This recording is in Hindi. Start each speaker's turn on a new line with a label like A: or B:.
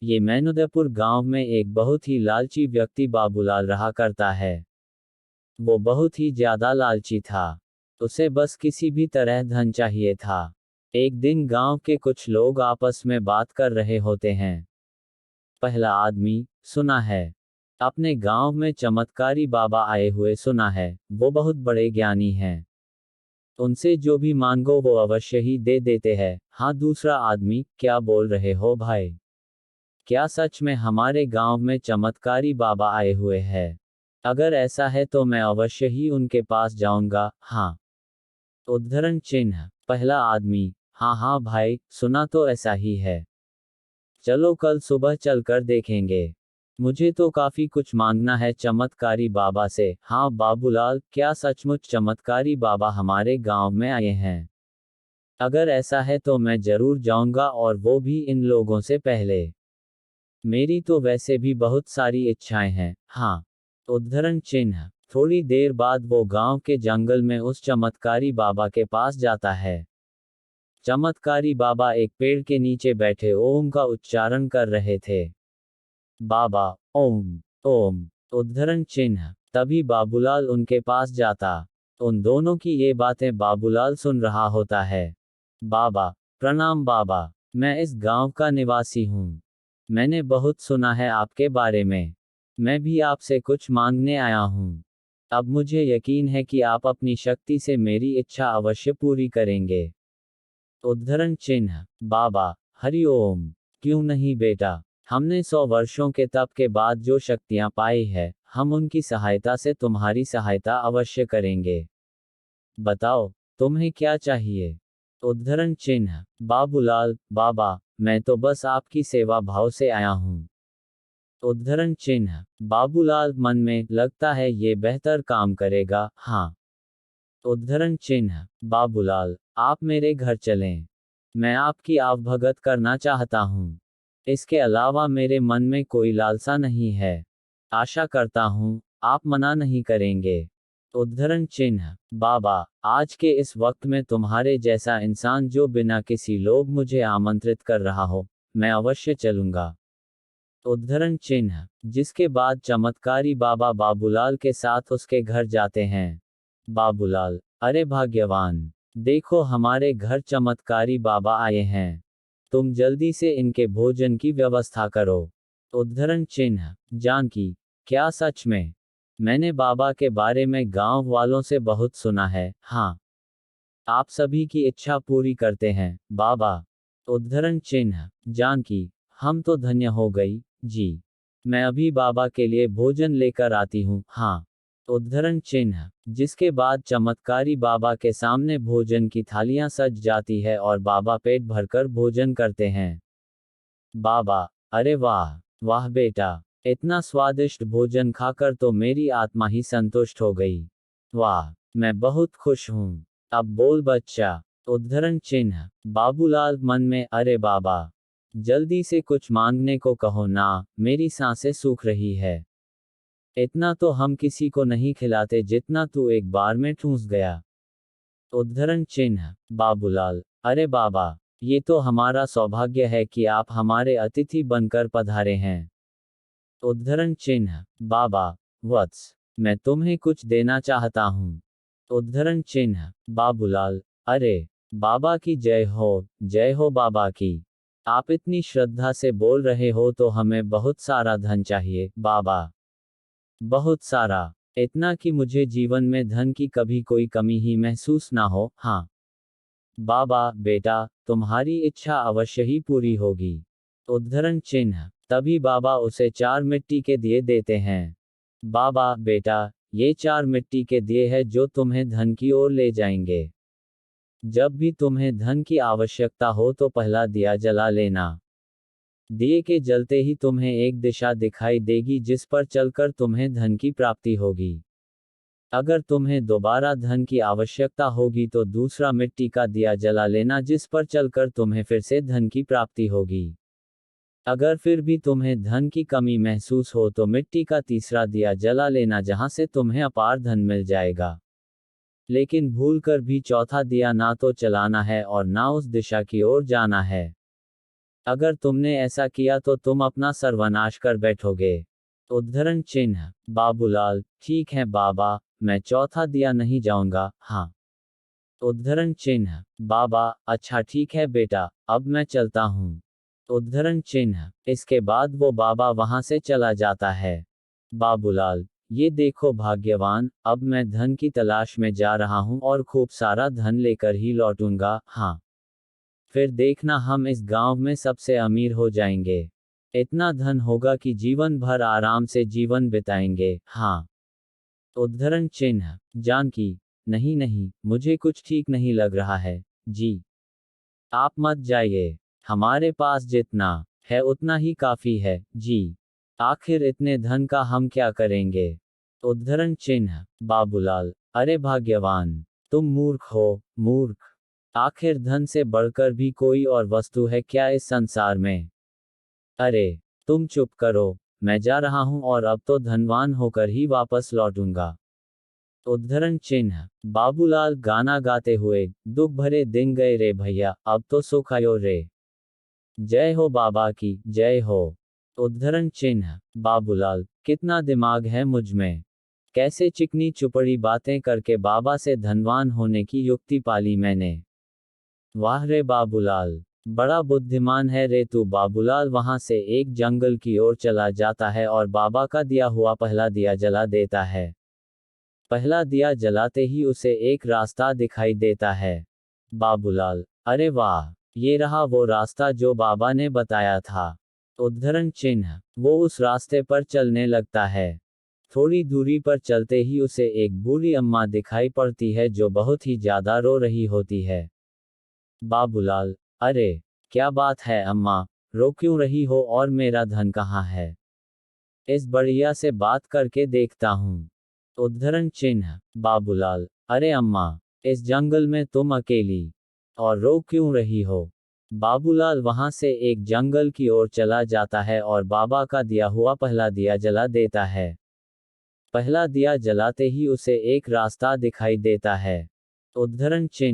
A: ये मैनुदेपुर गांव में एक बहुत ही लालची व्यक्ति बाबूलाल रहा करता है। वो बहुत ही ज्यादा लालची था। उसे बस किसी भी तरह धन चाहिए था। एक दिन गांव के कुछ लोग आपस में बात कर रहे होते हैं। पहला आदमी, सुना है अपने गांव में चमत्कारी बाबा आए हुए सुना है, वो बहुत बड़े ज्ञानी हैं। उनसे जो भी मांगो वो अवश्य ही दे देते हैं। हाँ। दूसरा आदमी, क्या बोल रहे हो भाई? क्या सच में हमारे गांव में चमत्कारी बाबा आए हुए हैं? अगर ऐसा है तो मैं अवश्य ही उनके पास जाऊंगा। हाँ। उद्धरण चिन्ह। पहला आदमी, हाँ हाँ भाई, सुना तो ऐसा ही है। चलो कल सुबह चलकर देखेंगे। मुझे तो काफी कुछ मांगना है चमत्कारी बाबा से। हाँ बाबूलाल, क्या सचमुच चमत्कारी बाबा हमारे गांव में आए हैं? अगर ऐसा है तो मैं जरूर जाऊंगा, और वो भी इन लोगों से पहले। मेरी तो वैसे भी बहुत सारी इच्छाएं हैं। हाँ। उद्धरण चिन्ह। थोड़ी देर बाद वो गांव के जंगल में उस चमत्कारी बाबा के पास जाता है। चमत्कारी बाबा एक पेड़ के नीचे बैठे ओम का उच्चारण कर रहे थे। बाबा, ओम, ओम। उद्धरण चिन्ह। तभी बाबूलाल उनके पास जाता। उन दोनों की ये बातें बाबूलाल सुन रहा होता है। बाबा, प्रणाम बाबा। मैं इस गांव का निवासी हूँ। मैंने बहुत सुना है आपके बारे में। मैं भी आपसे कुछ मांगने आया हूँ। अब मुझे यकीन है कि आप अपनी शक्ति से मेरी इच्छा अवश्य पूरी करेंगे। उद्धरण चिन्ह। बाबा, हरि ओम। क्यों नहीं बेटा, हमने 100 वर्षों के तप के बाद जो शक्तियां पाई है, हम उनकी सहायता से तुम्हारी सहायता अवश्य करेंगे। बताओ, तुम्हें क्या चाहिए? उद्धरण चिन्ह। बाबूलाल, बाबा, मैं तो बस आपकी सेवा भाव से आया हूँ। उद्धरण चिन्ह। बाबूलाल मन में, लगता है ये बेहतर काम करेगा। हाँ। उद्धरण चिन्ह। बाबूलाल, आप मेरे घर चलें। मैं आपकी आवभगत करना चाहता हूँ। इसके अलावा मेरे मन में कोई लालसा नहीं है। आशा करता हूँ आप मना नहीं करेंगे। उद्धरण चिन्ह। बाबा, आज के इस वक्त में तुम्हारे जैसा इंसान जो बिना किसी लोग मुझे आमंत्रित कर रहा हो, मैं अवश्य चलूंगा। उद्धरण चिन्ह। जिसके बाद चमत्कारी बाबा बाबूलाल के साथ उसके घर जाते हैं। बाबूलाल, अरे भाग्यवान, देखो हमारे घर चमत्कारी बाबा आए हैं। तुम जल्दी से इनके भोजन की व्यवस्था करो। उद्धरण चिन्ह। जानकी, क्या सच में? मैंने बाबा के बारे में गांव वालों से बहुत सुना है। हाँ। आप सभी की इच्छा पूरी करते हैं बाबा। उद्धरण चिन्ह। जानकी, हम तो धन्य हो गई जी। मैं अभी बाबा के लिए भोजन लेकर आती हूँ। हाँ। उद्धरण चिन्ह। जिसके बाद चमत्कारी बाबा के सामने भोजन की थालियां सज जाती है और बाबा पेट भरकर भोजन करते हैं। बाबा, अरे वाह, वाह बेटा, इतना स्वादिष्ट भोजन खाकर तो मेरी आत्मा ही संतुष्ट हो गई। वाह, मैं बहुत खुश हूँ। अब बोल बच्चा। उद्धरण चिन्ह। बाबूलाल मन में, अरे बाबा, जल्दी से कुछ मांगने को कहो ना, मेरी सांसें सूख रही है। इतना तो हम किसी को नहीं खिलाते जितना तू एक बार में ठूंस गया। उद्धरण चिन्ह। बाबूलाल, अरे बाबा, ये तो हमारा सौभाग्य है कि आप हमारे अतिथि बनकर पधारे हैं। उद्धरण चिन्ह। बाबा, वत्स, मैं तुम्हें कुछ देना चाहता हूँ। उद्धरण चिन्ह। बाबूलाल, अरे बाबा की जय हो बाबा की। आप इतनी श्रद्धा से बोल रहे हो तो हमें बहुत सारा धन चाहिए बाबा। बहुत सारा, इतना कि मुझे जीवन में धन की कभी कोई कमी ही महसूस ना हो। हाँ। बाबा, बेटा, तुम्हारी इच्छा अवश्य ही पूरी होगी। उद्धरण चिन्ह। तभी बाबा उसे 4 मिट्टी के दिए देते हैं। बाबा, बेटा, ये 4 मिट्टी के दिए हैं जो तुम्हें धन की ओर ले जाएंगे। जब भी तुम्हें धन की आवश्यकता हो तो पहला दिया जला लेना। दिए के जलते ही तुम्हें एक दिशा दिखाई देगी जिस पर चलकर तुम्हें धन की प्राप्ति होगी। अगर तुम्हें दोबारा धन की आवश्यकता होगी तो दूसरा मिट्टी का दिया जला लेना जिस पर चलकर तुम्हें फिर से धन की प्राप्ति होगी। अगर फिर भी तुम्हें धन की कमी महसूस हो तो मिट्टी का तीसरा दिया जला लेना जहां से तुम्हें अपार धन मिल जाएगा। लेकिन भूलकर भी चौथा दिया ना तो चलाना है और ना उस दिशा की ओर जाना है। अगर तुमने ऐसा किया तो तुम अपना सर्वनाश कर बैठोगे। उद्धरण चिन्ह। बाबूलाल, ठीक है बाबा, मैं चौथा दिया नहीं जाऊंगा, हाँ। उद्धरण चिन्ह। बाबा, अच्छा ठीक है बेटा, अब मैं चलता हूँ। उद्धरण चिन्ह। इसके बाद वो बाबा वहां से चला जाता है। बाबूलाल, ये देखो भाग्यवान, अब मैं धन की तलाश में जा रहा हूँ और खूब सारा धन लेकर ही लौटूंगा, हाँ। फिर देखना हम इस गांव में सबसे अमीर हो जाएंगे। इतना धन होगा कि जीवन भर आराम से जीवन बिताएंगे, हाँ। उद्धरण चिन्ह। जानकी, नहीं नहीं, मुझे कुछ ठीक नहीं लग रहा है, जी। आप मत जाइए, हमारे पास जितना है उतना ही काफी है, जी। आखिर इतने धन का हम क्या करेंगे? उद्धरण चिन्ह। बाबूलाल, अरे भाग्यवान, तुम मूर्ख हो, मूर्ख। आखिर धन से बढ़कर भी कोई और वस्तु है क्या इस संसार में? अरे, तुम चुप करो, मैं जा रहा हूं और अब तो धनवान होकर ही वापस लौटूंगा। उद्धरण चिन्ह। बाबूलाल गाना गाते हुए, दुख भरे दिन गए रे भैया, अब तो सुख आयो रे। जय हो बाबा की, जय हो। उद्धरण चिन्ह। बाबूलाल, कितना दिमाग है मुझ में। कैसे चिकनी चुपड़ी बातें करके बाबा से धनवान होने की युक्ति पाली मैंने। वाह रे बाबूलाल, बड़ा बुद्धिमान है रे तू। बाबूलाल वहां से एक जंगल की ओर चला जाता है और बाबा का दिया हुआ पहला दिया जला देता है। पहला दिया जलाते ही उसे एक रास्ता दिखाई देता है। बाबूलाल, अरे वाह, ये रहा वो रास्ता जो बाबा ने बताया था। उद्धरण चिन्ह। वो उस रास्ते पर चलने लगता है। थोड़ी दूरी पर चलते ही उसे एक बूढ़ी अम्मा दिखाई पड़ती है जो बहुत ही ज्यादा रो रही होती है। बाबूलाल, अरे, क्या बात है अम्मा, रो क्यों रही हो और मेरा धन कहाँ है? इस बढ़िया से बात करके देखता हूँ। उद्धरण चिन्ह। बाबूलाल, अरे अम्मा, इस जंगल में तुम अकेली और रो क्यों रही हो? बाबूलाल वहां से एक जंगल की ओर चला जाता है और बाबा का दिया हुआ पहला दिया जला देता है। पहला दिया जलाते ही उसे एक रास्ता दिखाई देता है। उद्धरण चिन्ह।